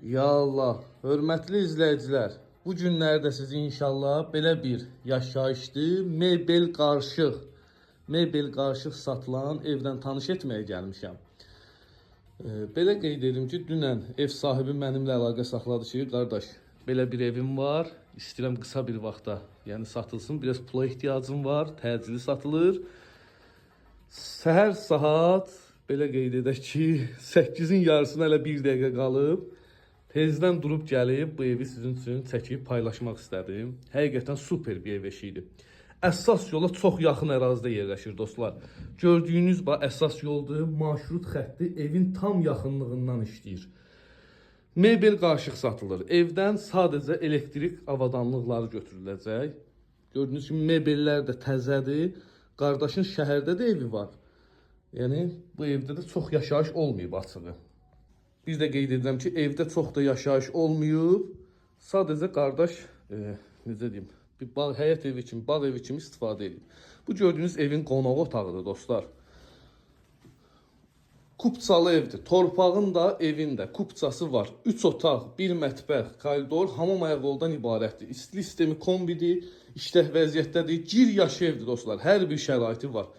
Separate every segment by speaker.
Speaker 1: Ya Allah, hörmətli izləyicilər, bu günlərdə sizi inşallah belə bir yaşayışlı mebel qarışıq satılan evdən tanış etməyə gəlmişəm. Belə qeyd edim ki, dünən ev sahibi mənimlə əlaqə saxladı ki, qardaş, belə bir evim var, istəyirəm qısa bir vaxtda, yəni satılsın, biraz pula ehtiyacım var, təcili satılır. Səhər saat, belə qeyd edək ki, 8-in yarısına hələ 1 dəqiqə qalıb. Tezdən durub gəlib bu evi sizin üçün çəkib paylaşmaq istədim. Həqiqətən super bir ev eşidir. Əsas yola çox yaxın ərazidə yerləşir dostlar. Gördüyünüz bax əsas yoldur, marşrut xətti evin tam yaxınlığından işləyir. Mebel qarışıq satılır. Evdən sadəcə elektrik avadanlıqları götürüləcək. Gördüyünüz kimi mebellər də təzədir. Qardaşın şəhərdə də evi var. Yəni bu evdə də çox yaşayış olmayıb açığı. Bir də qeyd edirəm ki, evdə çox da yaşayış olmayıb. Sadəcə qardaş, necə deyim, bir bağ, həyət evi kimi, bağ evi kimi istifadə edib. Bu gördüyünüz evin qonaq otağıdır dostlar. Kupçalı evdir. Torpağın da evin də kupçası var. 3 otaq, 1 mətbəx, koridor, hamam ayaqoldan ibarətdir. İstilik sistemi kombidir, işlək vəziyyətdədir. Gir yaşı evdir dostlar. Hər bir şəraiti var.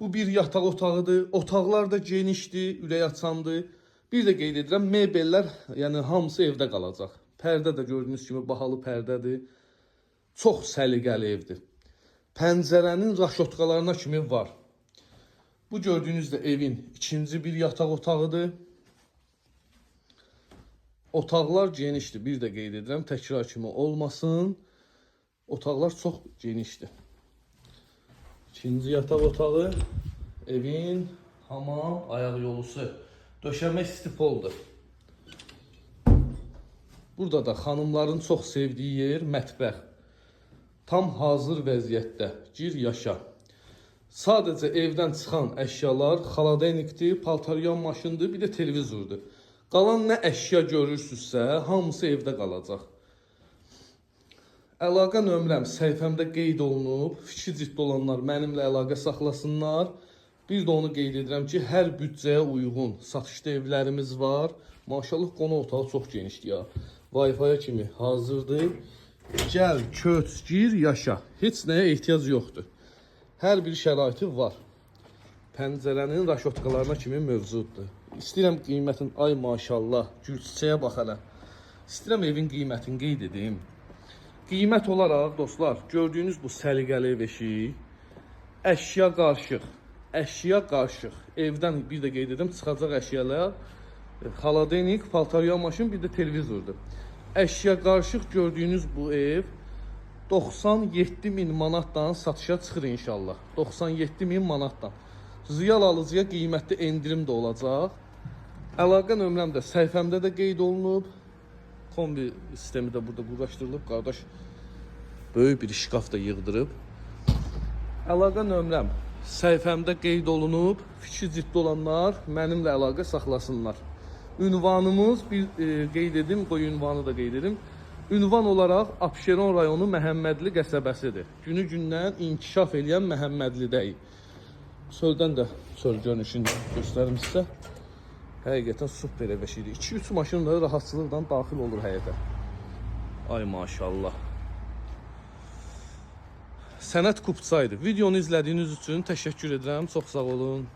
Speaker 1: Bu bir yataq otağıdır. Otaqlar da genişdir, ürək açandır. Bir də qeyd edirəm, mebellər, yəni hamısı evdə qalacaq. Pərdə də gördüyünüz kimi bahalı pərdədir. Çox səliqəli evdir. Pəncərənin raşotkalarına kimi var. Bu gördüyünüz də evin ikinci bir yataq otağıdır. Otaqlar genişdir. Bir də qeyd edirəm, təkrar kimi olmasın. Otaqlar çox genişdir. İkinci yataq otağı, evin hamam ayaq yolusu. Döşəmə stipoldur. Burada da xanımların çox sevdiyi yer mətbəx. Tam hazır vəziyyətdə. Gir yaşa. Sadəcə evdən çıxan əşyalar xaladenikdir, paltaryan maşındır, bir də televizordur. Qalan nə əşya görürsünüzsə, hamısı evdə qalacaq. Əlaqə nömrəm səhifəmdə qeyd olunub. Fikri ciddi olanlar mənimlə əlaqə saxlasınlar. Bir də onu qeyd edirəm ki, hər büdcəyə uyğun satışda evlərimiz var. Maşallah qonaq otağı çox genişdir ya. Wi-Fi kimi hazırdır. Gəl, köç, gir, yaşa. Heç nəyə ehtiyac yoxdur. Hər bir şəraiti var. Pəncərənin raşotkalarına kimi mövcuddur. İstəyirəm qiymətin, ay maşallah, gül çiçəyə bax hələ. İstəyirəm evin qiymətini qeyd edeyim. Qiymət olaraq dostlar, gördüyünüz bu səliqəli ev eşiyi, əşya qarışıq. Əşya qarışıq. Evdən bir də qeyd edim, çıxacaq əşyalar, xaladenik, paltaryan maşın, bir də televizordur. Əşya qarışıq gördüyünüz bu ev 97.000 manatdan satışa çıxır inşallah. 97.000 manatdan. Ziyal alıcıya qiymətli endirim də olacaq. Əlaqə nömrəm də səhifəmdə də qeyd olunub. Kombi sistemi də burada quraşdırılıb. Qardaş böyük bir şkaf da yığdırıb. Əlaqə nömrəm səhifəmdə qeyd olunub. Fikri ciddi olanlar mənimlə əlaqə saxlasınlar. Ünvanımız, bir qeyd edim, qoy ünvanı da qeyd edim. Ünvan olaraq Abşeron rayonu Məhəmmədli qəsəbəsidir. Günü-gündən inkişaf edən Məhəmmədlidəyik. Çöldən də çöl görünüşünü göstərim sizə. Həqiqətən super ev eşidir. 2-3 maşın da rahatçılıqla daxil olur həyətə. Ay maşallah. Sənət Kupçaydı. Videonu izlədiyiniz üçün təşəkkür edirəm. Çox sağ olun.